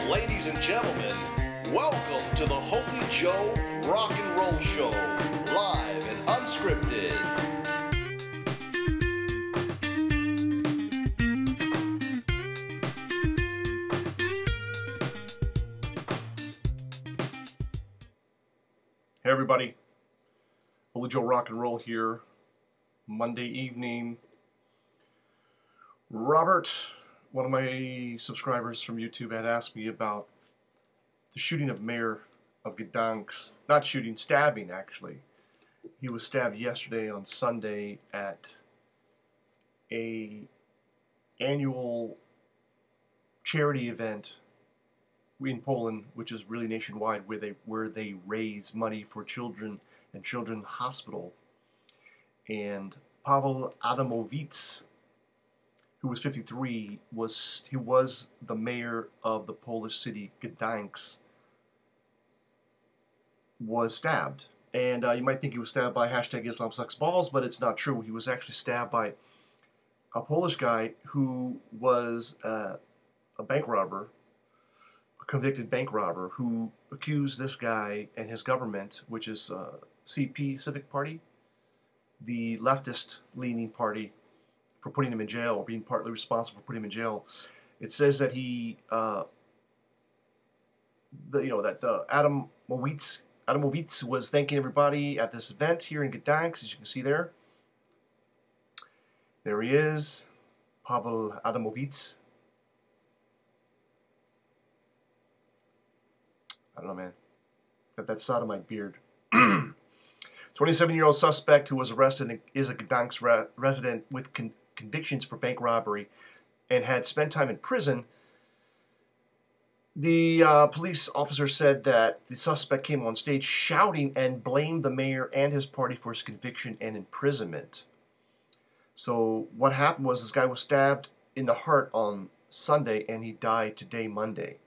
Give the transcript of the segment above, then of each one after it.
Ladies and gentlemen, welcome to the Holy Joe Rock and Roll Show, live and unscripted. Hey everybody, Holy Joe Rock and Roll here, Monday evening. Robert, one of my subscribers from YouTube, had asked me about the shooting of Mayor of Gdansk. Not shooting, stabbing actually. He was stabbed yesterday on Sunday at a annual charity event in Poland, which is really nationwide, where they raise money for children and children's hospital. And Paweł Adamowicz, who was 53, was the mayor of the Polish city Gdansk, was stabbed. And you might think he was stabbed by #IslamSucksBalls, but it's not true. He was actually stabbed by a Polish guy who was a bank robber, convicted bank robber, who accused this guy and his government, which is CP, Civic Party, the leftist-leaning party, for putting him in jail, or being partly responsible for putting him in jail. It says that he, Adamowicz was thanking everybody at this event here in Gdansk, as you can see there. There he is, Paweł Adamowicz. I don't know, man. Got that sodomite beard. 27-year-old suspect who was arrested is a Gdansk resident with convictions for bank robbery and had spent time in prison. The police officer said that the suspect came on stage shouting and blamed the mayor and his party for his conviction and imprisonment. So what happened was this guy was stabbed in the heart on Sunday and he died today, Monday.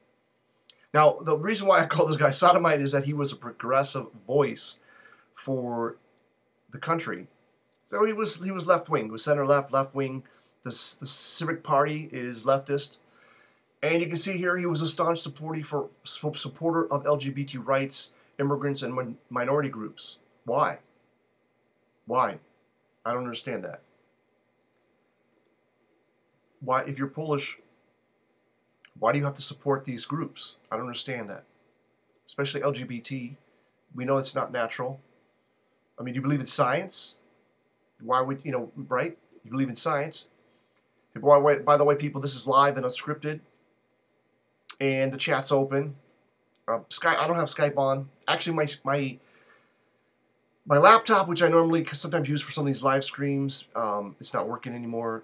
Now, the reason why I call this guy sodomite is that he was a progressive voice for the country. So he was left-wing. He was center-left, left-wing. The Civic Party is leftist. And you can see here he was a staunch supporter of LGBT rights, immigrants, and minority groups. Why? Why? I don't understand that. Why, if you're Polish, why do you have to support these groups? I don't understand that. Especially LGBT. We know it's not natural. I mean, do you believe in science? Why would, right? You believe in science. By the way, people, this is live and unscripted. And the chat's open. I don't have Skype on. Actually, my laptop, which I normally sometimes use for some of these live streams, it's not working anymore.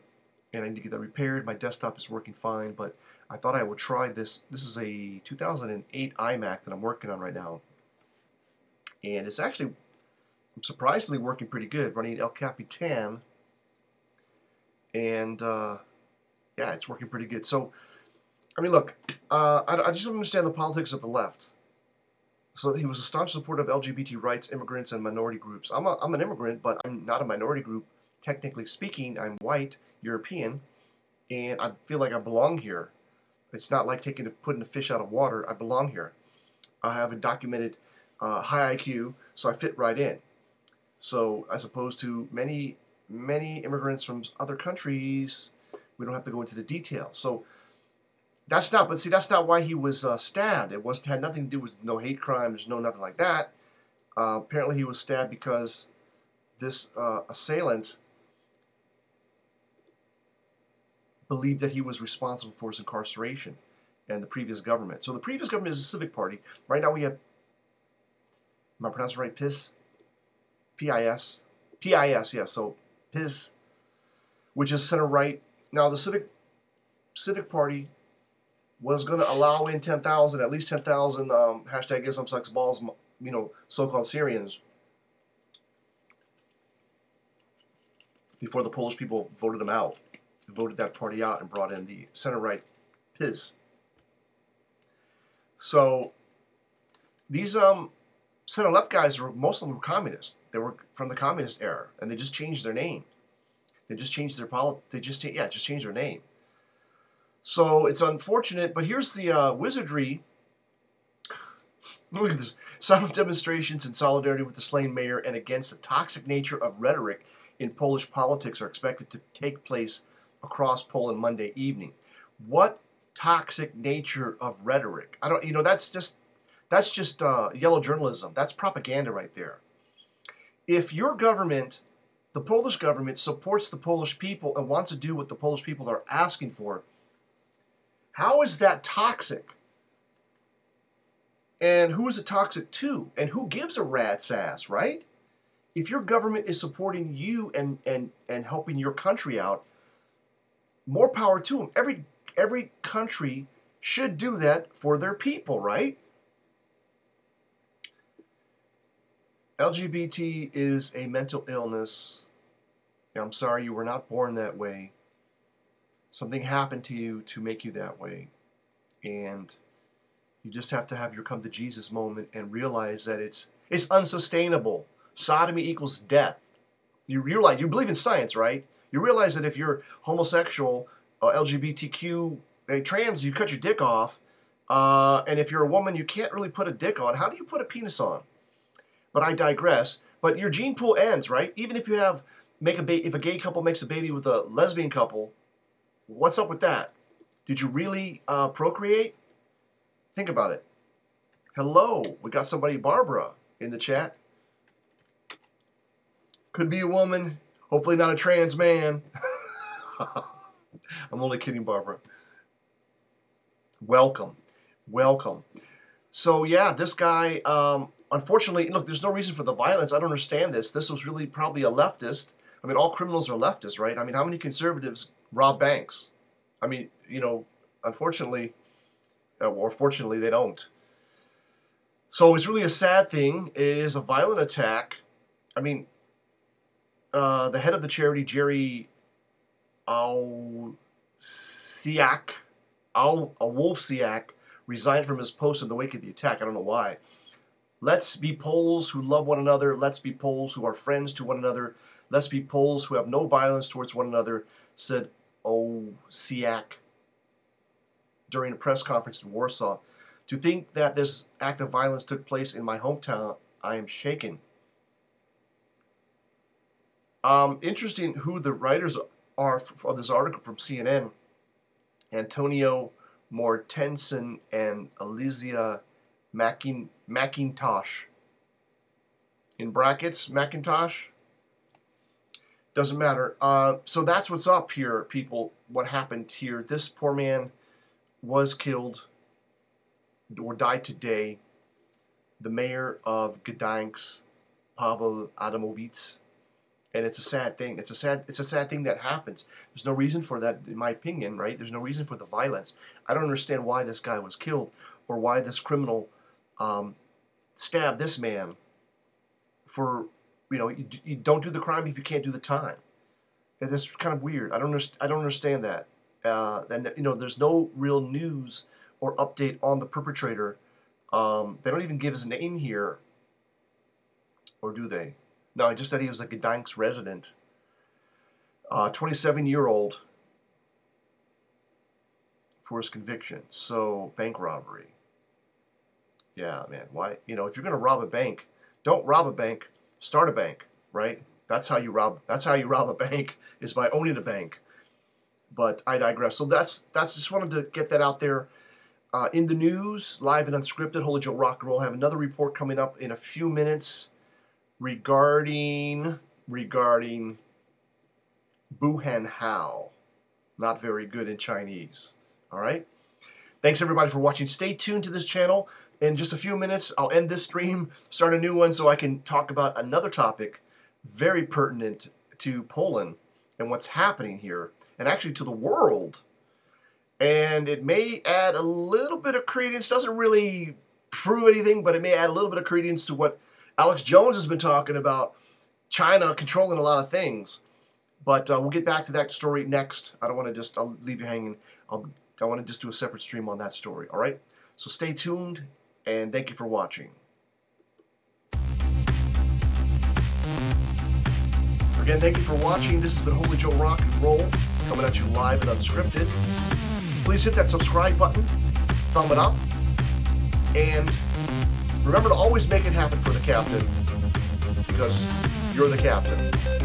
And I need to get that repaired. My desktop is working fine, but I thought I would try this. This is a 2008 iMac that I'm working on right now. And it's actually, I'm surprisingly working pretty good, running El Capitan. And, yeah, it's working pretty good. So, I mean, look, I just don't understand the politics of the left. So he was a staunch supporter of LGBT rights, immigrants, and minority groups. I'm an immigrant, but I'm not a minority group. Technically speaking, I'm white, European, and I feel like I belong here. It's not like putting a fish out of water. I belong here. I have a documented high IQ, so I fit right in. So as opposed to many immigrants from other countries, we don't have to go into the details. So that's not why he was stabbed. It had nothing to do with no hate crime. There's nothing like that. Apparently he was stabbed because this assailant believed that he was responsible for his incarceration and the previous government. So the previous government is a Civic Party. Right now we have, am I pronouncing it right, PIS? P-I-S? P-I-S, yeah, so PIS, which is center-right. Now the Civic Party was going to allow in 10,000, at least 10,000 #IslamSucksBalls, so-called Syrians, before the Polish people voted them out. Voted that party out and brought in the center-right PIS. So these center-left guys, most of them were communists. They were from the communist era, and they just changed their name. They just changed their just changed their name. So it's unfortunate, but here's the wizardry. Look at this. Silent demonstrations in solidarity with the slain mayor and against the toxic nature of rhetoric in Polish politics are expected to take place across Poland Monday evening. What toxic nature of rhetoric? I don't, you know, that's just yellow journalism. That's propaganda right there. If your government, the Polish government, supports the Polish people and wants to do what the Polish people are asking for, how is that toxic? And who is it toxic to? And who gives a rat's ass, right? If your government is supporting you and helping your country out, more power to them. Every country should do that for their people, right? LGBT is a mental illness. I'm sorry you were not born that way. Something happened to you to make you that way. And you just have to have your come to Jesus moment and realize that it's unsustainable. Sodomy equals death. You realize, you believe in science, right? You realize that if you're homosexual, LGBTQ, trans, you cut your dick off. And if you're a woman, you can't really put a dick on. How do you put a penis on? But I digress. But your gene pool ends, right? Even if you have, if a gay couple makes a baby with a lesbian couple, what's up with that? Did you really procreate? Think about it. Hello, we got somebody, Barbara, in the chat. Could be a woman, hopefully not a trans man. I'm only kidding, Barbara. Welcome, welcome. So yeah, this guy, unfortunately, look, there's no reason for the violence. I don't understand this. This was really probably a leftist. I mean, all criminals are leftists, right? I mean, how many conservatives rob banks? I mean, you know, unfortunately, or fortunately, they don't. So it's really a sad thing. It is a violent attack. I mean, the head of the charity, Jerry Wolfsiak, resigned from his post in the wake of the attack. I don't know why. Let's be Poles who love one another. Let's be Poles who are friends to one another. Let's be Poles who have no violence towards one another, said Wolfsiak during a press conference in Warsaw. To think that this act of violence took place in my hometown, I am shaken. Interesting who the writers are for this article from CNN. Antonio Mortensen and Alizia McIntosh. In brackets, Macintosh? Doesn't matter. So that's what's up here, people. What happened here. This poor man was killed or died today. The mayor of Gdansk, Pavel Adamowicz. And it's a sad thing. It's a sad thing that happens. There's no reason for that, in my opinion, right? There's no reason for the violence. I don't understand why this guy was killed or why this criminal stabbed this man for, you know, you don't do the crime if you can't do the time. And that's kind of weird. I don't understand that. And, you know, there's no real news or update on the perpetrator. They don't even give his name here. Or do they? No, just that he was a Gdansk resident. 27-year-old for his conviction. So, bank robbery. Yeah, man. Why? You know, if you're going to rob a bank, don't rob a bank. Start a bank, right? That's how you rob a bank, is by owning a bank. But I digress. So that's just wanted to get that out there. In the news, live and unscripted, Holy Joe Rock and Roll. I have another report coming up in a few minutes regarding Buhan Hao. Not very good in Chinese. All right? Thanks, everybody, for watching. Stay tuned to this channel. In just a few minutes, I'll end this stream, start a new one so I can talk about another topic very pertinent to Poland and what's happening here, and actually to the world. And it may add a little bit of credence. Doesn't really prove anything, but it may add a little bit of credence to what Alex Jones has been talking about, China controlling a lot of things. But we'll get back to that story next. I don't want to just, I'll leave you hanging. I want to just do a separate stream on that story, all right? So stay tuned, and thank you for watching. Again, thank you for watching. This has been Holy Joe Rock and Roll, coming at you live and unscripted. please hit that subscribe button, thumb it up, and remember to always make it happen for the captain, because you're the captain.